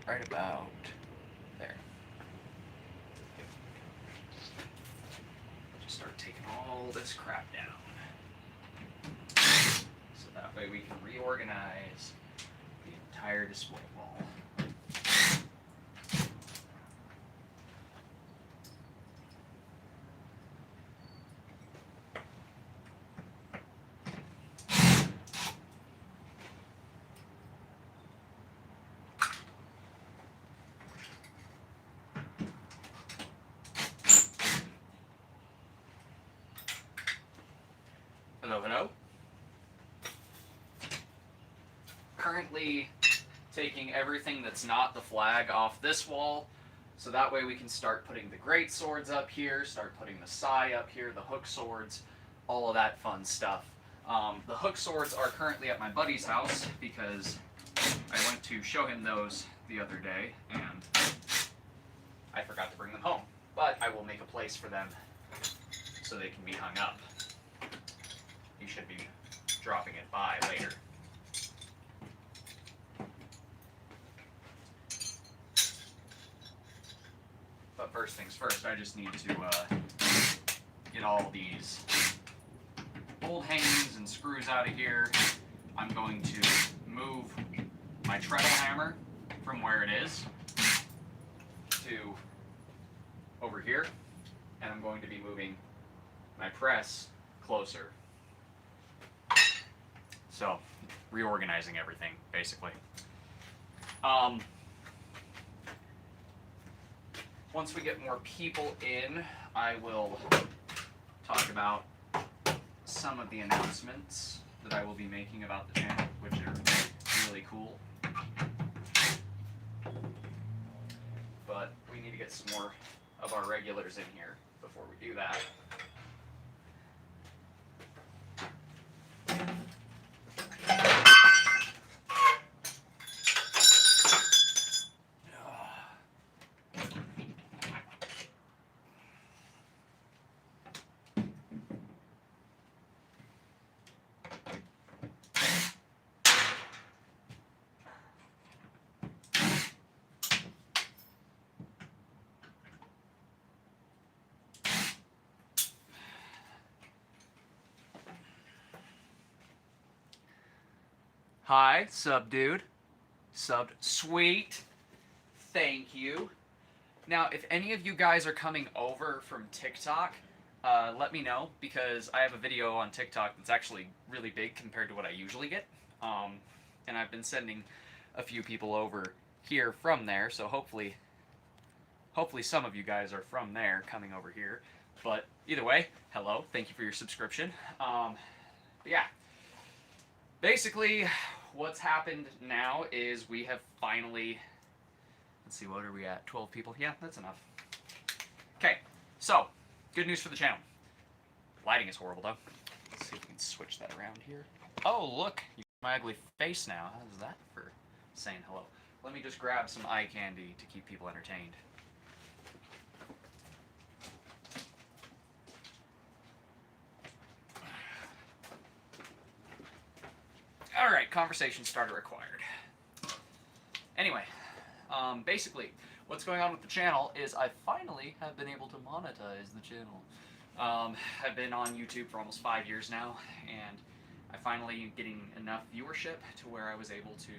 right about there. Just start taking all this crap down. So that way we can reorganize the entire display wall. Hello, hello. Currently taking everything that's not the flag off this wall, so that way we can start putting the great swords up here, start putting the sai up here, the hook swords, all of that fun stuff. The hook swords are currently at my buddy's house because I went to show him those the other day and I forgot to bring them home. But I will make a place for them so they can be hung up. He should be dropping it by later. But first things first, I just need to get all these old hangings and screws out of here. I'm going to move my treadle hammer from where it is to over here, and I'm going to be moving my press closer. So, reorganizing everything, basically. Once we get more people in, I will talk about some of the announcements that I will be making about the channel, which are really cool. But we need to get some more of our regulars in here before we do that. Hi, sub dude. Subbed. Sweet. Thank you. Now, if any of you guys are coming over from TikTok, let me know, because I have a video on TikTok that's actually really big compared to what I usually get. And I've been sending a few people over here from there, so hopefully some of you guys are from there coming over here. But either way, hello, thank you for your subscription. But yeah. Basically, what's happened now is we have finally, let's see, what are we at? 12 people? Yeah, that's enough. Okay, so, good news for the channel. Lighting is horrible, though. Let's see if we can switch that around here. Oh, look, you see my ugly face now. How's that for saying hello? Let me just grab some eye candy to keep people entertained. Alright, conversation starter required. Anyway, basically, what's going on with the channel is I finally have been able to monetize the channel. I've been on YouTube for almost 5 years now, and I finally getting enough viewership to where I was able to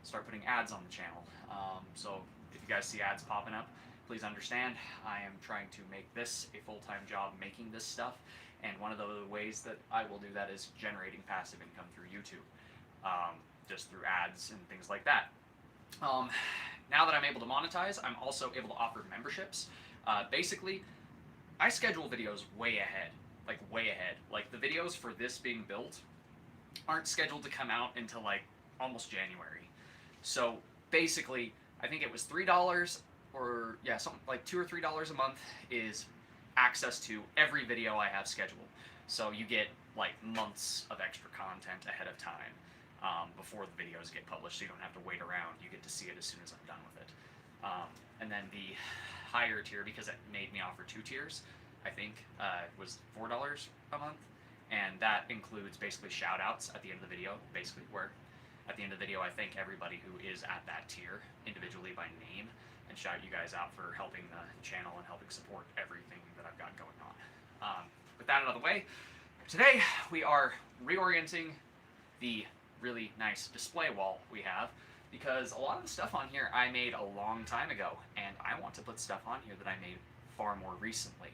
start putting ads on the channel. So if you guys see ads popping up, please understand I am trying to make this a full-time job making this stuff, and one of the ways that I will do that is generating passive income through YouTube. Just through ads and things like that. Now that I'm able to monetize, I'm also able to offer memberships. Basically, I schedule videos way ahead, like way ahead. Like the videos for this being built aren't scheduled to come out until like almost January. So basically, I think it was $3 or yeah, something like $2 or $3 a month is access to every video I have scheduled. So you get like months of extra content ahead of time. Before the videos get published, so you don't have to wait around. You get to see it as soon as I'm done with it. And then the higher tier, because it made me offer 2 tiers, I think was $4 a month, and that includes basically shout outs at the end of the video, basically where at the end of the video, I thank everybody who is at that tier individually by name, and shout you guys out for helping the channel and helping support everything that I've got going on. With that out of the way, today we are reorienting the really nice display wall we have, because a lot of the stuff on here I made a long time ago, and I want to put stuff on here that I made far more recently.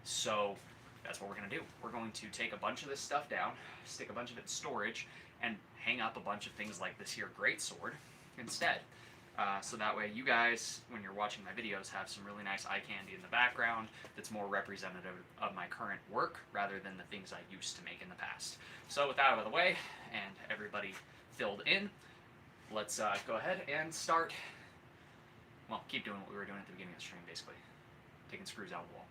So that's what we're going to do. We're going to take a bunch of this stuff down, stick a bunch of it in storage, and hang up a bunch of things like this here greatsword instead. So that way you guys, when you're watching my videos, have some really nice eye candy in the background that's more representative of my current work rather than the things I used to make in the past. So with that out of the way, and everybody filled in, let's go ahead and start, well, keep doing what we were doing at the beginning of the stream, basically. Taking screws out of the wall.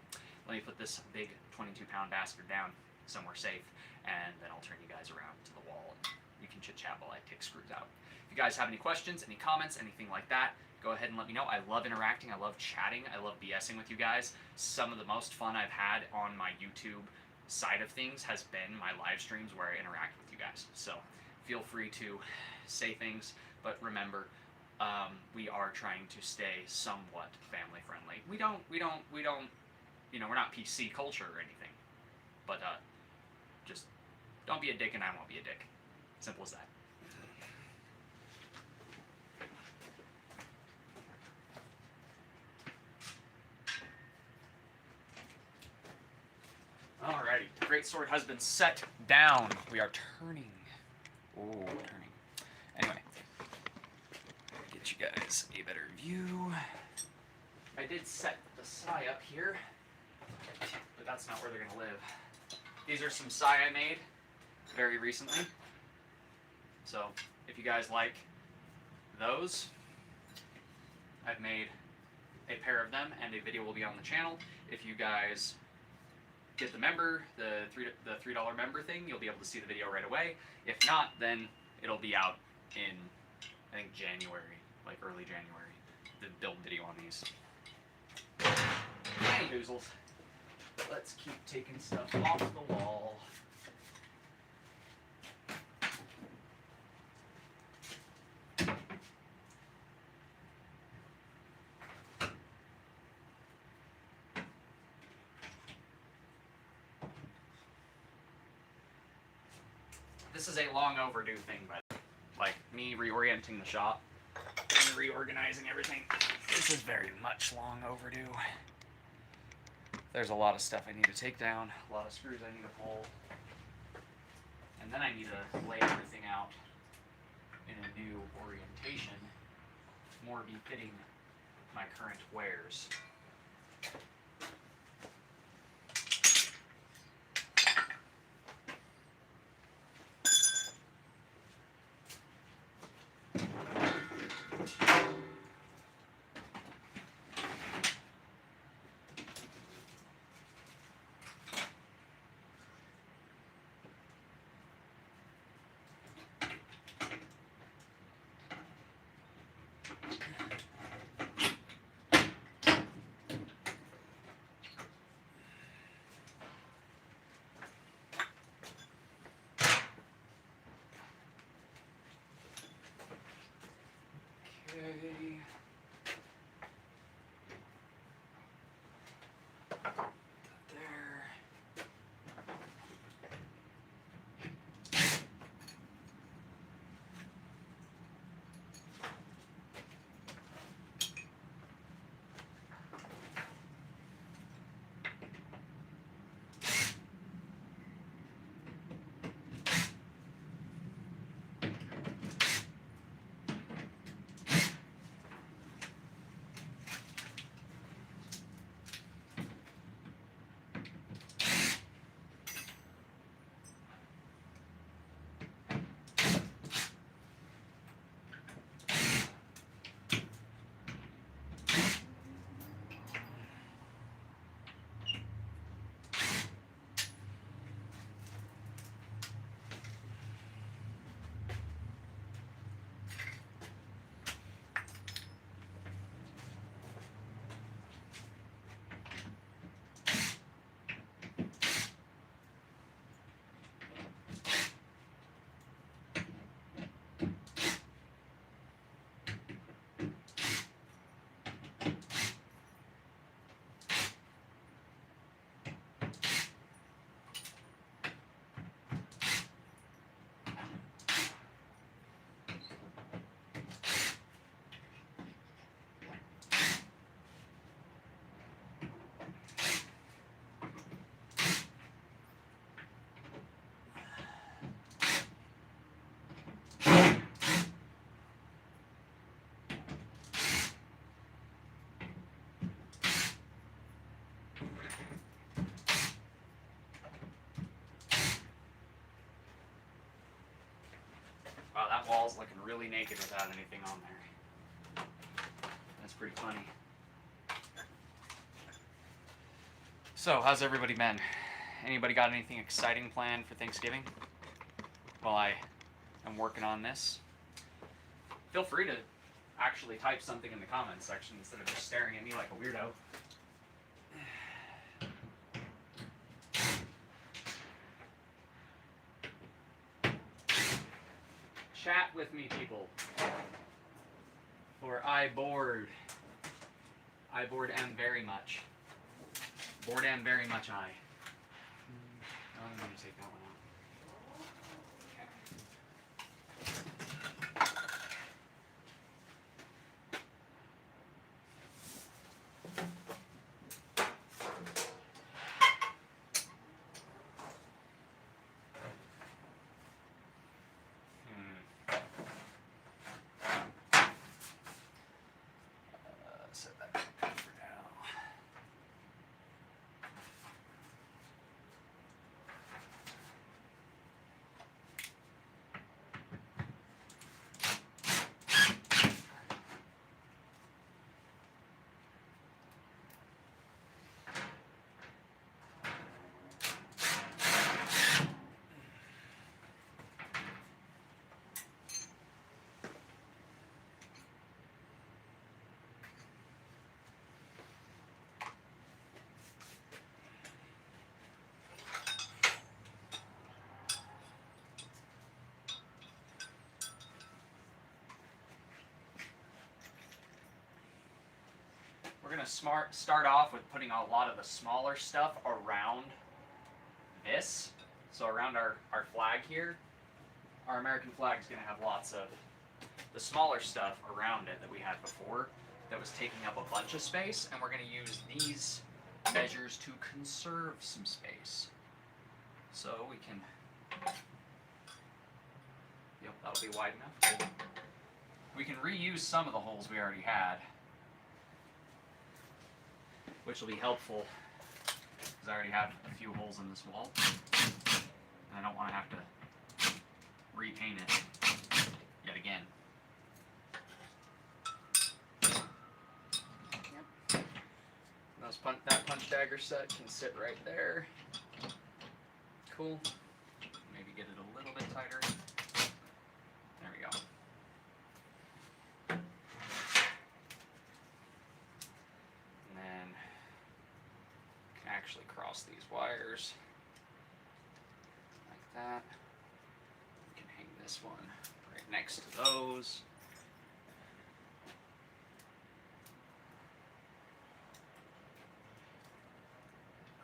Let me put this big 22-pound bastard down somewhere safe, and then I'll turn you guys around to the wall, and you can chit-chat while I take screws out. If you guys have any questions, any comments, anything like that, go ahead and let me know. I love interacting, I love chatting, I love BSing with you guys. Some of the most fun I've had on my YouTube side of things has been my live streams where I interact with you guys. So feel free to say things, but remember, we are trying to stay somewhat family friendly. We don't, you know, we're not PC culture or anything, but just don't be a dick and I won't be a dick. Simple as that. Alrighty, the greatsword has been set down. We are turning. Oh, turning. Anyway, get you guys a better view. I did set the sai up here, but that's not where they're gonna live. These are some sai I made very recently. So if you guys like those, I've made a pair of them and a video will be on the channel. If you guys get the member, the $3 member thing, you'll be able to see the video right away. If not, then it'll be out in, I think, January, like early January, the build video on these. Any hoozles. Let's keep taking stuff off the wall. This is a long overdue thing, but like me reorienting the shop and reorganizing everything. This is very much long overdue. There's a lot of stuff I need to take down, a lot of screws I need to pull, and then I need to lay everything out in a new orientation, more befitting my current wares. Okay. There. that wall's looking really naked without anything on there. That's pretty funny. So, how's everybody been? Anybody got anything exciting planned for Thanksgiving? While I am working on this. Feel free to actually type something in the comments section instead of just staring at me like a weirdo. Chat with me, people. For I bored. I bored am very much. Bored am very much I. Oh, I'm going to take that one out. Set that back for now. We're going to start off with putting a lot of the smaller stuff around this. So around our flag here, our American flag is going to have lots of the smaller stuff around it that we had before that was taking up a bunch of space, and we're going to use these measures to conserve some space. So we can, yep, that'll be wide enough. We can reuse some of the holes we already had, which will be helpful because I already have a few holes in this wall, and I don't want to have to repaint it yet again. Yep. That punch dagger set can sit right there. Cool. Maybe get it a little bit tighter. There we go. And then can actually cross these wires like that. We can hang this one right next to those.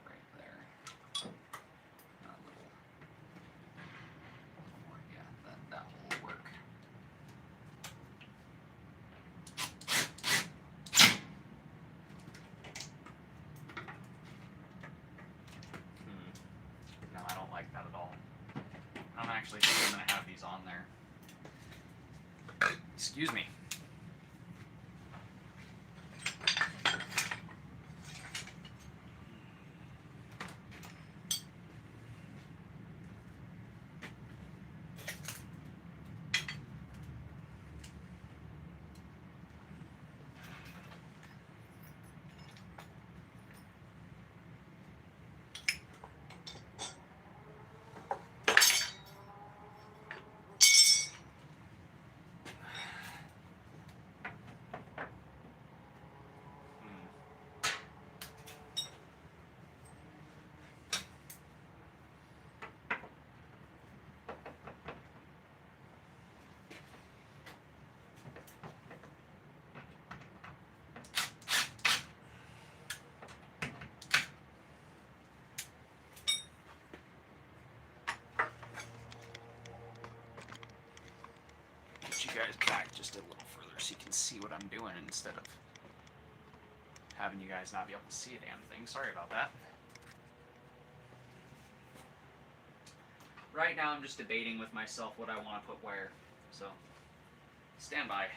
Right there. Not a little more. Yeah, that will work. No, I don't like that at all. I'm actually still going to have these on there. Excuse me. Get you guys back just a little further so you can see what I'm doing instead of having you guys not be able to see a damn thing. Sorry about that. Right now I'm just debating with myself what I want to put where, so stand by.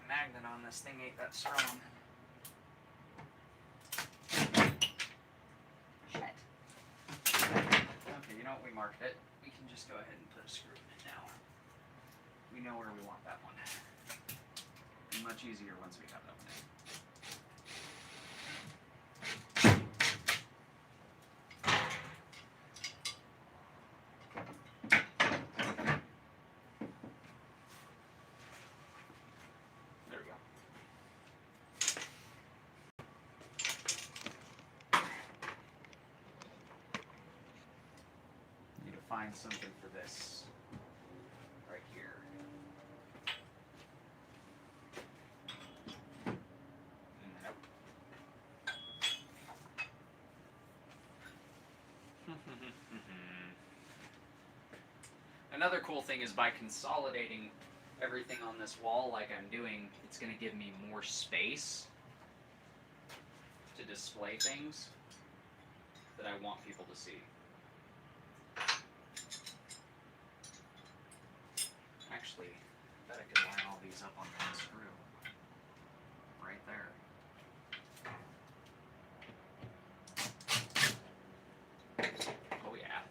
magnet on this thing ain't that strong. Shit. Okay, you know what? We marked it. We can just go ahead and put a screw in it now. We know where we want that one. Be much easier once we have that one in. There we go. Need to find something for this right here. Nope. Another cool thing is by consolidating everything on this wall like I'm doing, it's going to give me more space to display things that I want people to see. Actually, I bet I could line all these up on one screw. Right there. Oh yeah.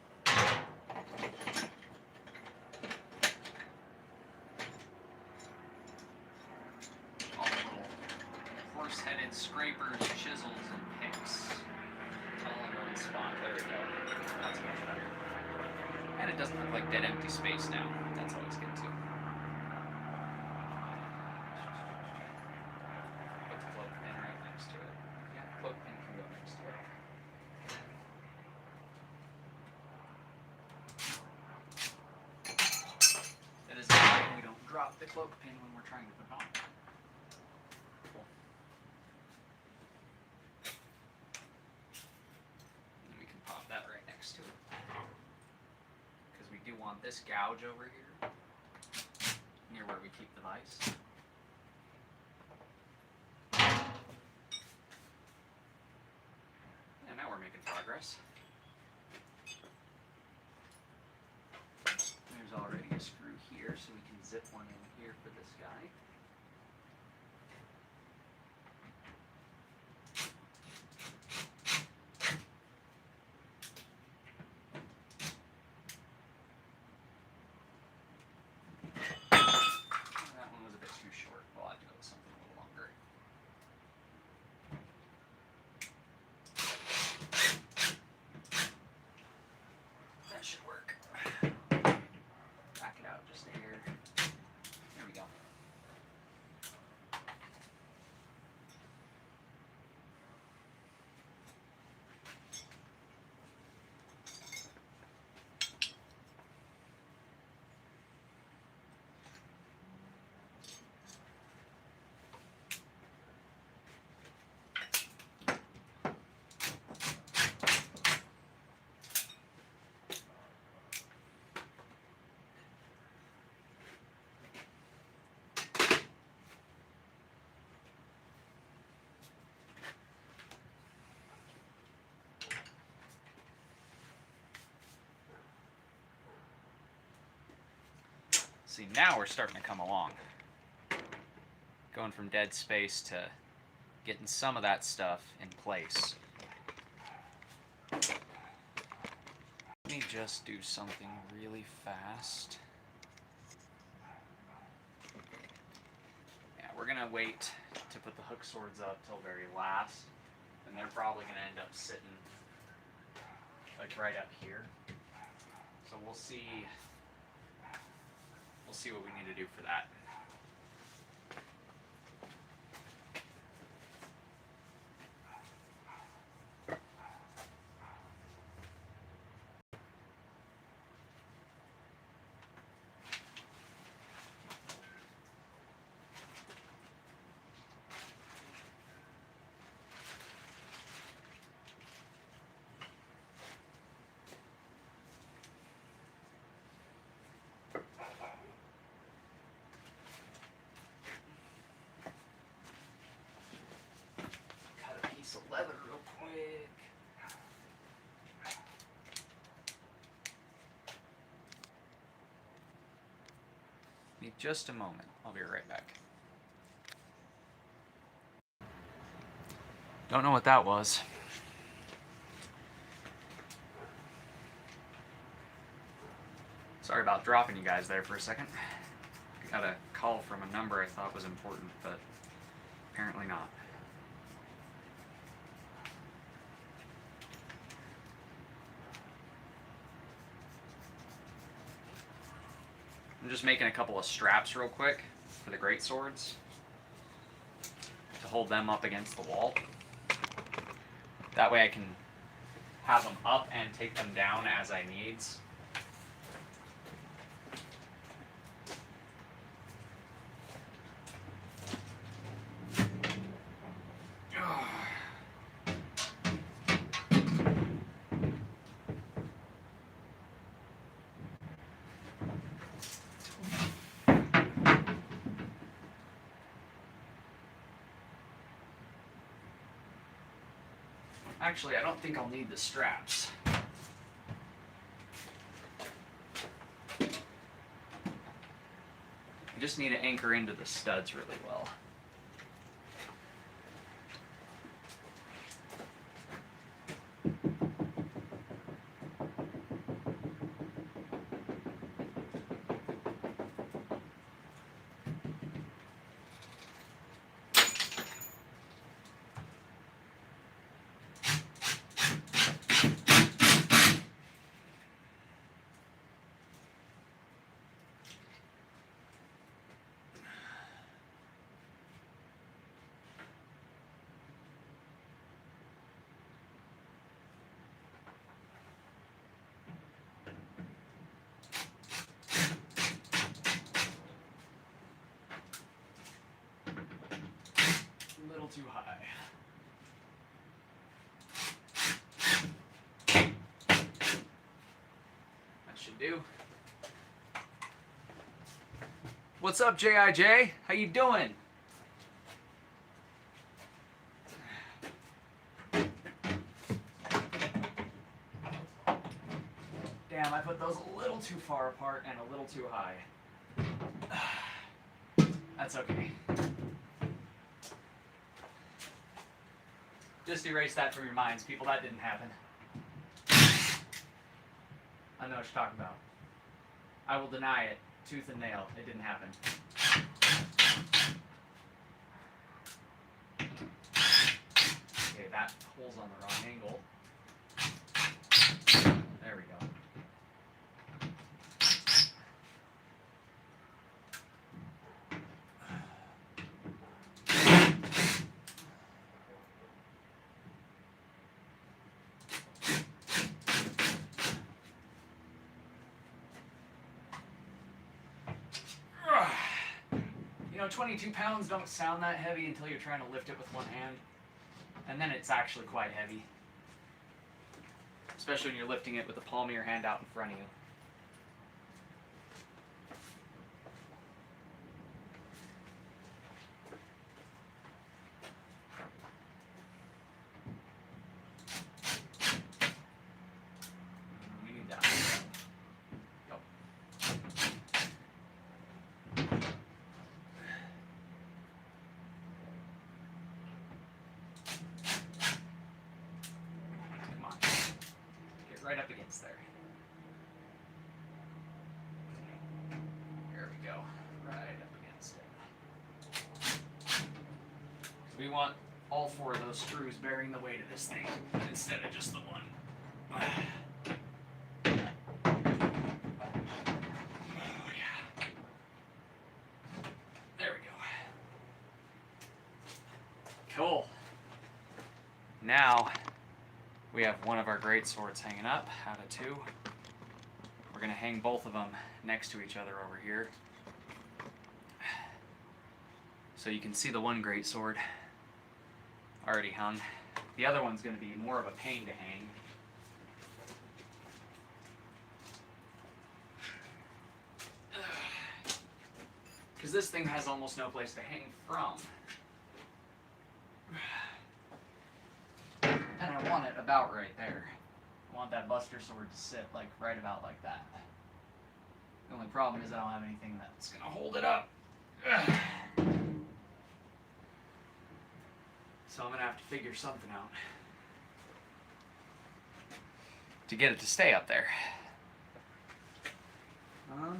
All the little horse-headed scrapers, chisels, and picks. All in one spot. There we go. That's much better. And it doesn't look like dead empty space now. That's always good too. Put the cloak pin right next to it. Yeah, cloak pin can go next to it. That is why we don't drop the cloak pin when we're trying to put it on. Cool. And we can pop that right next to it. Because we do want this gouge over here, near where we keep the vise. And now we're making progress. There's already a screw here, so we can zip one in here for this guy. That one was a bit too short. We'll have to go with something a little longer. That should work. Back it out just a hair. There we go. See, now we're starting to come along. Going from dead space to getting some of that stuff in place. Let me just do something really fast. Yeah, we're gonna wait to put the hook swords up till very last, and they're probably gonna end up sitting like right up here. So we'll see what we need to do for that. Cut a piece of leather real quick. Need just a moment. I'll be right back. Don't know what that was. Sorry about dropping you guys there for a second. I got a call from a number I thought was important, but apparently not. I'm just making a couple of straps real quick for the great swords to hold them up against the wall. That way I can have them up and take them down as I need. Actually, I don't think I'll need the straps. I just need to anchor into the studs really well. A little too high. That should do. What's up, JIJ? How you doing? Damn, I put those a little too far apart and a little too high. That's okay. Just erase that from your minds, people. That didn't happen. I know what you're talking about. I will deny it, tooth and nail. It didn't happen. Okay, that hole's on the wrong angle. There we go. You know, 22 pounds don't sound that heavy until you're trying to lift it with one hand. And then it's actually quite heavy. Especially when you're lifting it with the palm of your hand out in front of you. We need that. Go. Come on. Get right up against there. There we go. Right up against it. We want all four of those screws bearing the weight of this thing instead of just the one. Oh, yeah. There we go. Cool. Now we have one of our great swords hanging up out of two. We're going to hang both of them next to each other over here. So you can see the one great sword already hung. The other one's going to be more of a pain to hang. Because this thing has almost no place to hang from. And I want it about right there. I want that Buster Sword to sit like right about like that. The only problem is I don't have anything that's going to hold it up. So I'm going to have to figure something out to get it to stay up there. Let's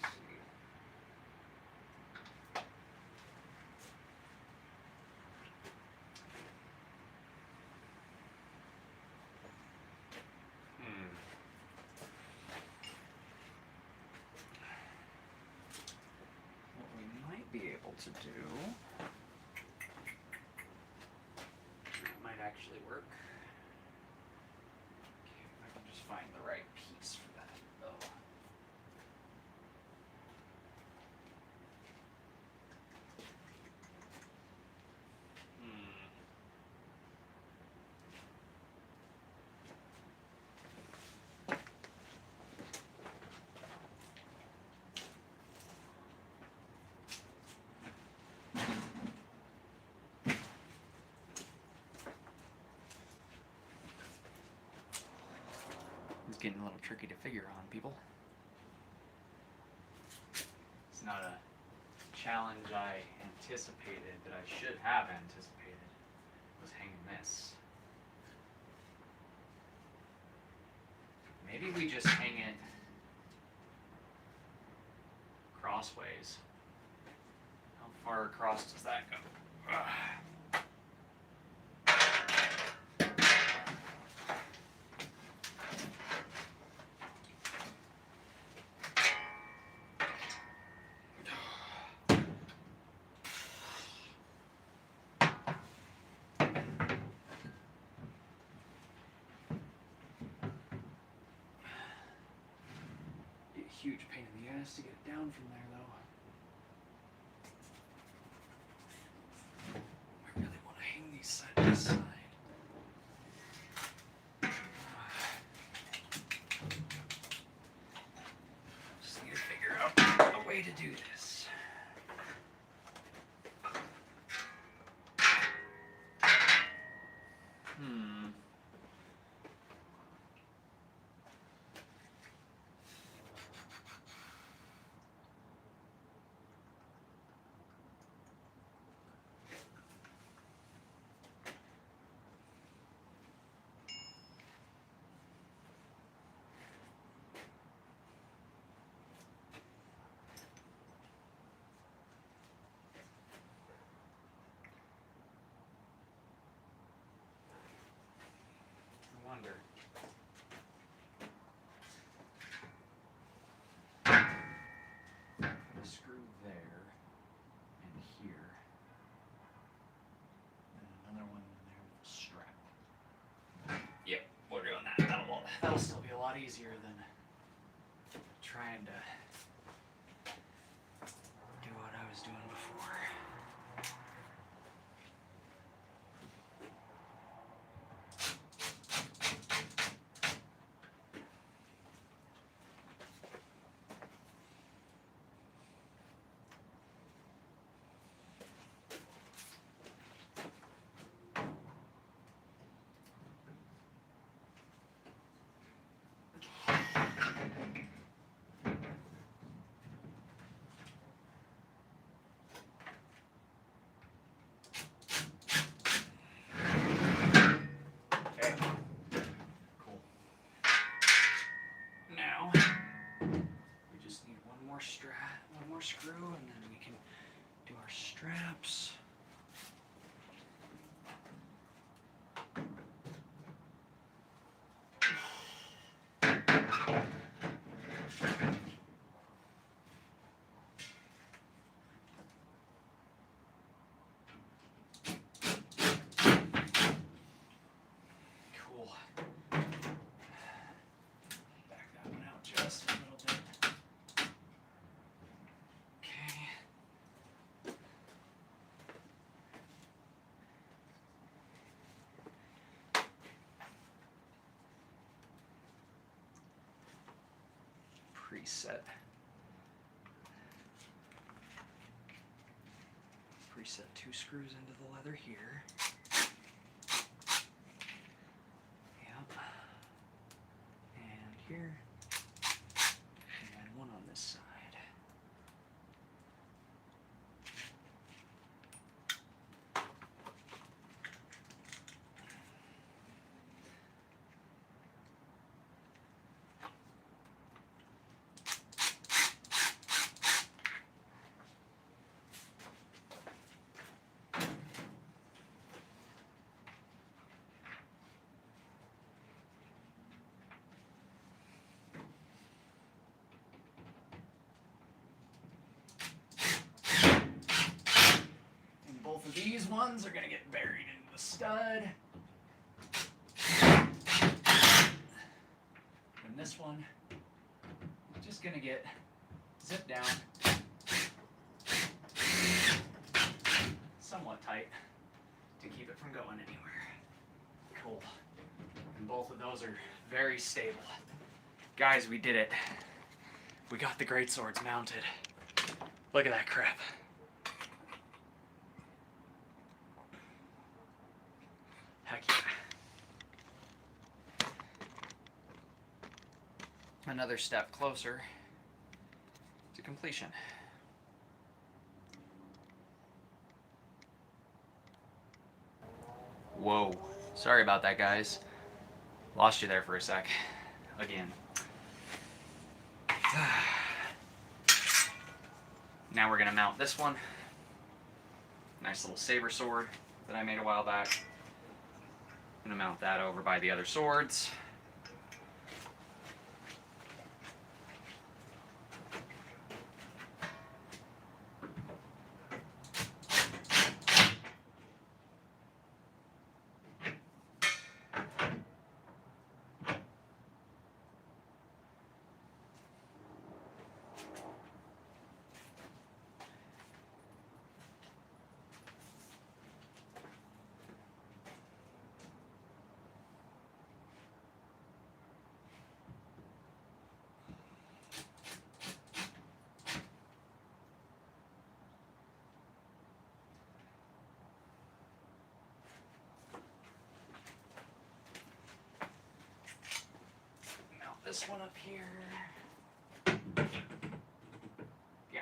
see. What we might be able to do, it might actually work. Okay, if I can just find the right piece for that, though. It's getting a little tricky to figure on, people. It's not a challenge I anticipated that I should have anticipated, was hanging this. Maybe we just hang it crossways. How far across does that go? Be a huge pain in the ass to get it down from there, though. I really want to hang these side by side. Just need to figure out a way to do this. I wonder. Put a screw there and here, and another one in there with a strap. Yep, we're doing that. That'll still be a lot easier than trying to do what I was doing before. Okay. Cool. Now we just need one more screw, and then we can do our straps. Cool. Back that one out just a little bit. Okay. Preset 2 screws into the leather here. Yep. And here. And one on this side. Both of these ones are going to get buried into the stud. And this one is just going to get zipped down somewhat tight to keep it from going anywhere. Cool. And both of those are very stable. Guys, we did it. We got the greatswords mounted. Look at that crap. Heck yeah. Another step closer to completion. Whoa. Sorry about that, guys. Lost you there for a sec. Again. Now we're going to mount this one. Nice little saber sword that I made a while back. I'm going to mount that over by the other swords. This one up here. Yeah.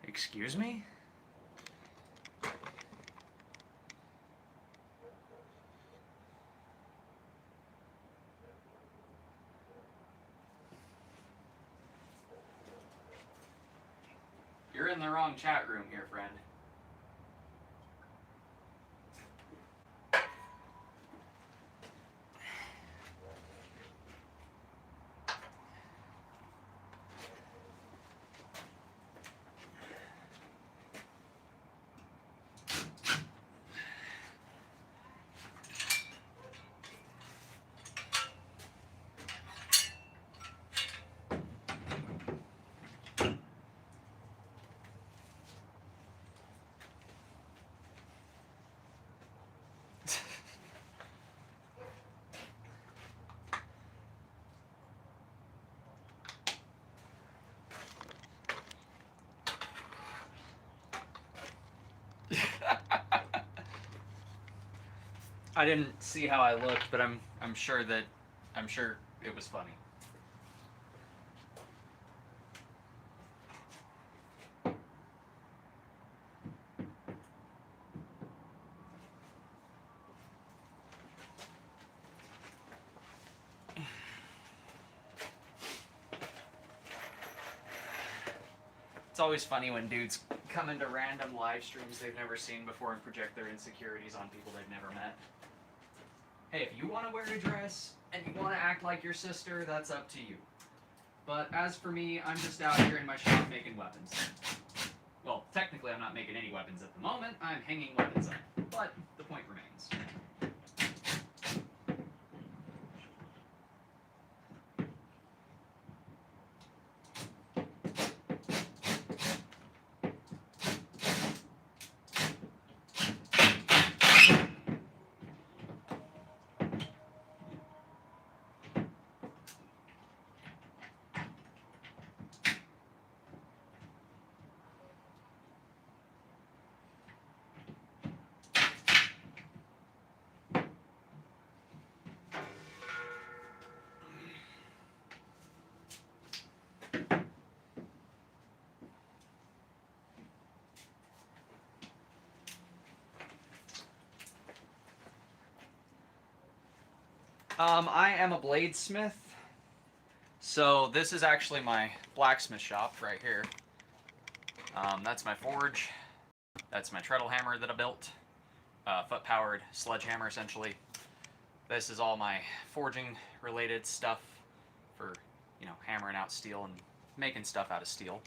Excuse me? You're in the wrong chat room here, friend. I didn't see how I looked, but I'm sure it was funny. It's always funny when dudes come into random live streams they've never seen before and project their insecurities on people they've never met. Hey, if you want to wear a dress and you want to act like your sister, that's up to you. But as for me, I'm just out here in my shop making weapons. Well, technically I'm not making any weapons at the moment, I'm hanging weapons up. But the point remains. I am a bladesmith, so this is actually my blacksmith shop right here. That's my forge, that's my treadle hammer that I built, foot-powered sledgehammer essentially. This is all my forging related stuff for, hammering out steel and making stuff out of steel.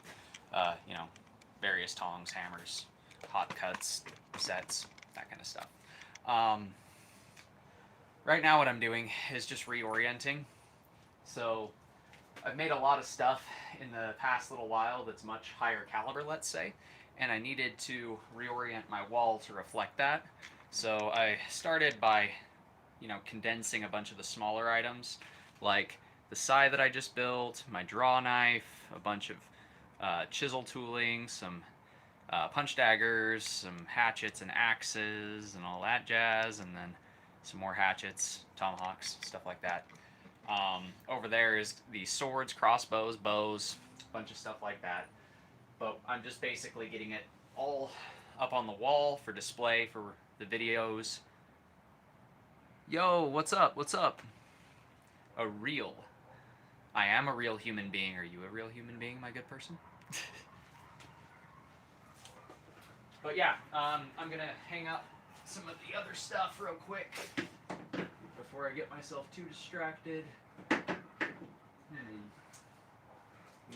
Various tongs, hammers, hot cuts, sets, that kind of stuff. Right now what I'm doing is just reorienting. So I've made a lot of stuff in the past little while that's much higher caliber, let's say, and I needed to reorient my wall to reflect that. So I started by, condensing a bunch of the smaller items, like the scythe that I just built, my draw knife, a bunch of chisel tooling, some punch daggers, some hatchets and axes, and all that jazz, and then some more hatchets, tomahawks, stuff like that. Over there is the swords, crossbows, bows, a bunch of stuff like that. But I'm just basically getting it all up on the wall for display for the videos. Yo, what's up? What's up? A real. I am a real human being. Are you a real human being, my good person? But yeah, I'm gonna hang up some of the other stuff real quick before I get myself too distracted. Need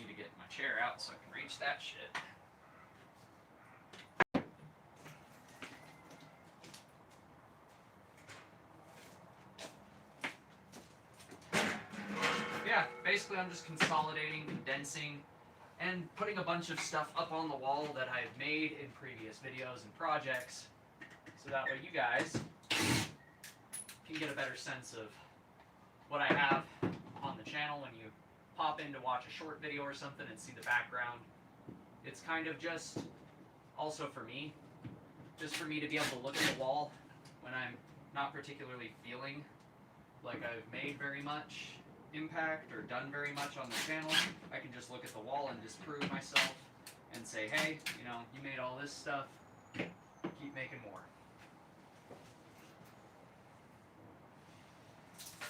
to get my chair out so I can reach that shit. Yeah, basically I'm just consolidating, condensing, and putting a bunch of stuff up on the wall that I've made in previous videos and projects, so that way you guys can get a better sense of what I have on the channel when you pop in to watch a short video or something and see the background. It's kind of just, also for me, just for me to be able to look at the wall when I'm not particularly feeling like I've made very much impact or done very much on the channel. I can just look at the wall and disprove myself and say, hey, you made all this stuff, keep making more.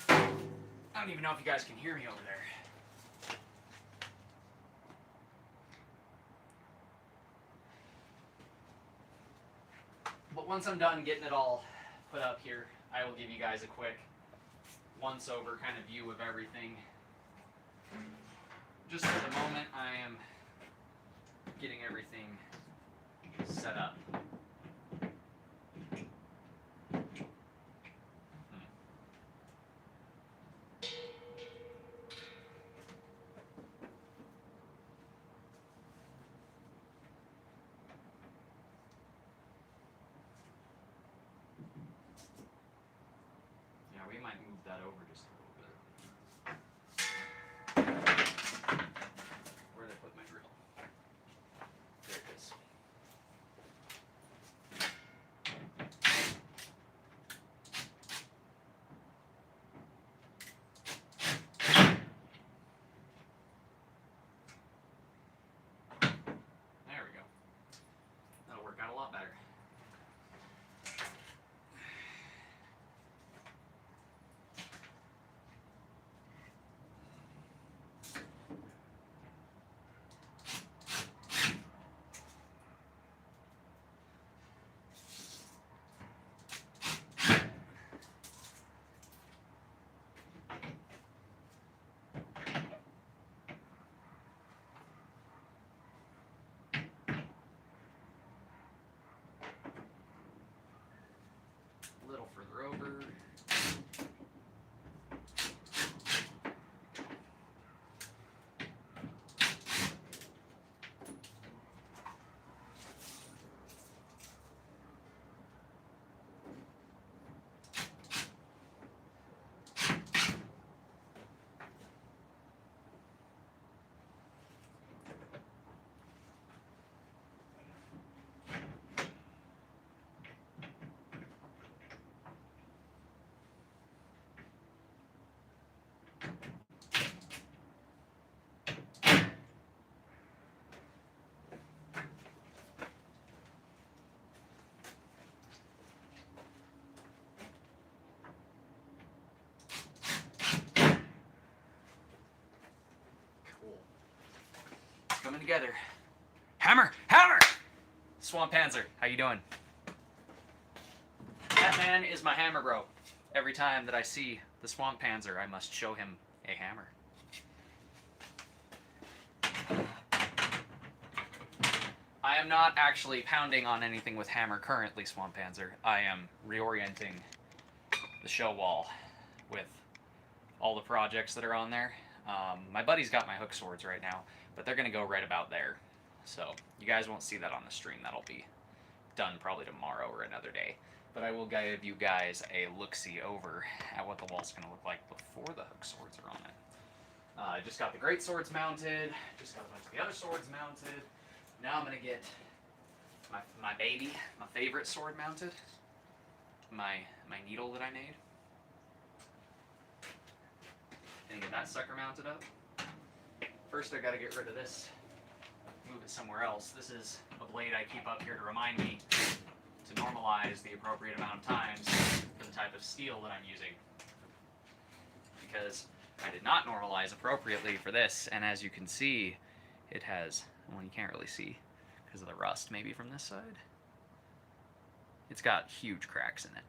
I don't even know if you guys can hear me over there. But once I'm done getting it all put up here, I will give you guys a quick once-over kind of view of everything. Just for the moment, I am getting everything set up. Yeah, we might move that over just a little bit. Where did I put my drill? There it is. over. Coming together. Hammer! Hammer! Swamp Panzer, how you doing? That man is my hammer bro. Every time that I see the Swamp Panzer, I must show him a hammer. I am not actually pounding on anything with hammer currently, Swamp Panzer. I am reorienting the show wall with all the projects that are on there. My buddy's got my hook swords right now, but they're going to go right about there. So you guys won't see that on the stream. That'll be done probably tomorrow or another day. But I will give you guys a look-see over at what the wall's going to look like before the hook swords are on it. I just got the great swords mounted. Just got a bunch of the other swords mounted. Now I'm going to get my baby, my favorite sword mounted. My needle that I made. And get that sucker mounted up. First I gotta get rid of this, move it somewhere else. This is a blade I keep up here to remind me to normalize the appropriate amount of times for the type of steel that I'm using. Because I did not normalize appropriately for this, and as you can see, it has, well, you can't really see because of the rust maybe from this side. It's got huge cracks in it.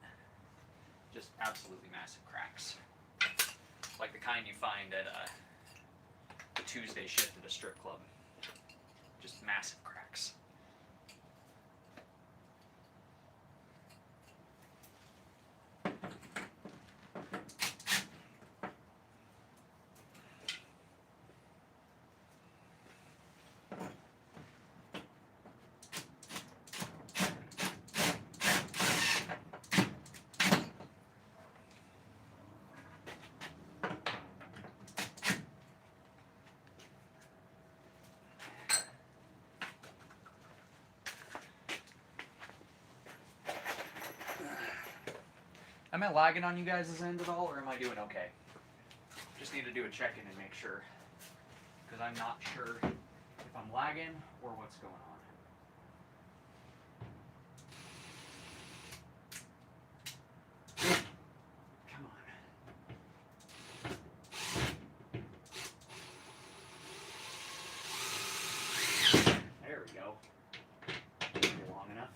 Just absolutely massive cracks. Like the kind you find at the Tuesday shift at a strip club. Just massive cracks. Am I lagging on you guys' end at all, or am I doing okay? Just need to do a check-in and make sure, because I'm not sure if I'm lagging or what's going on. Come on. There we go. Long enough.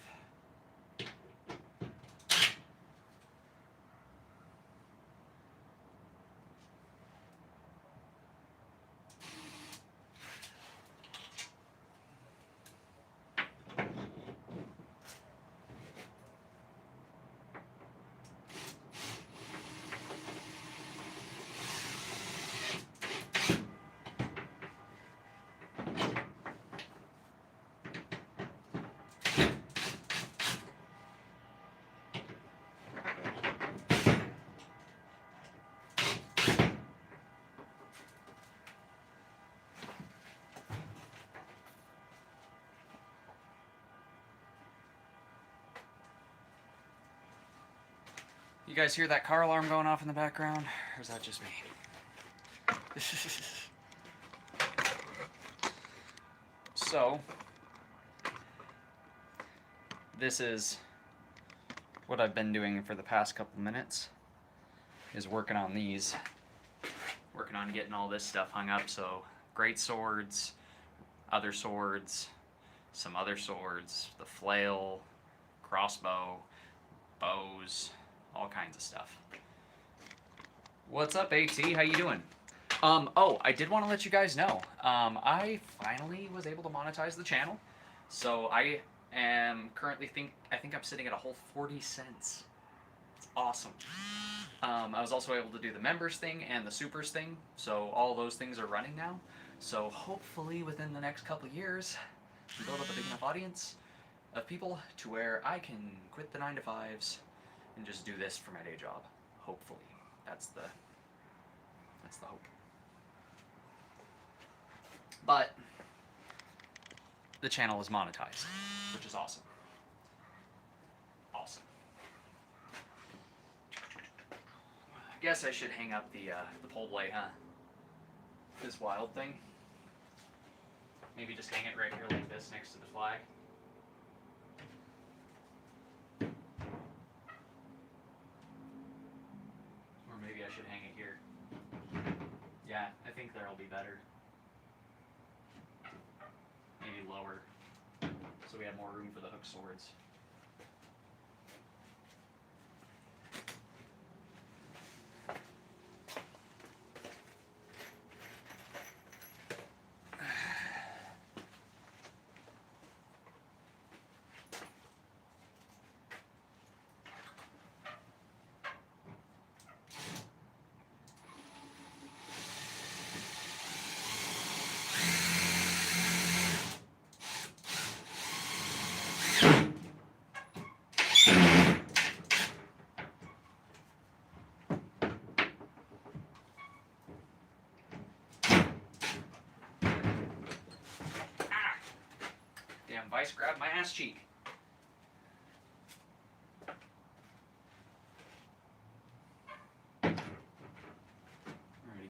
You guys hear that car alarm going off in the background? Or is that just me? So, this is what I've been doing for the past couple minutes, is working on these. Working on getting all this stuff hung up, so great swords, other swords, some other swords, the flail, crossbow, bows, all kinds of stuff. What's up, AT? How you doing? Oh, I did want to let you guys know. I finally was able to monetize the channel. So I am currently I think I'm sitting at a whole 40 cents. It's awesome. I was also able to do the members thing and the supers thing, so all those things are running now. So hopefully within the next couple years, we build up a big enough audience of people to where I can quit the 9 to 5s and just do this for my day job. Hopefully, that's the hope. But the channel is monetized, which is awesome. Awesome. I guess I should hang up the pole blade, huh? This wild thing. Maybe just hang it right here like this next to the flag. Or maybe I should hang it here. Yeah, I think there'll be better. Maybe lower, so we have more room for the hook swords. Damn vice grabbed my ass cheek.